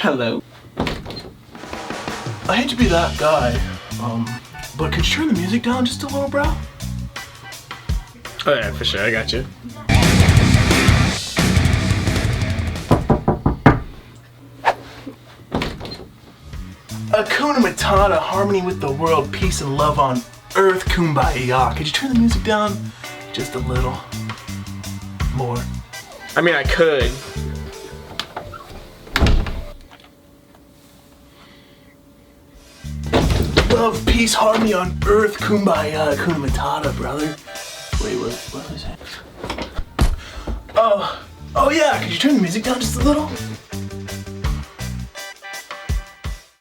Hello. I hate to be that guy, but could you turn the music down just a little, bro? Oh yeah, for sure, I got you. Hakuna Matata, harmony with the world, peace and love on earth, kumbaya. Could you turn the music down just a little more? I mean, I could. Love, peace, harmony on earth, kumbaya, Hakuna Matata, brother. Wait, what was that? Oh yeah, could you turn the music down just a little?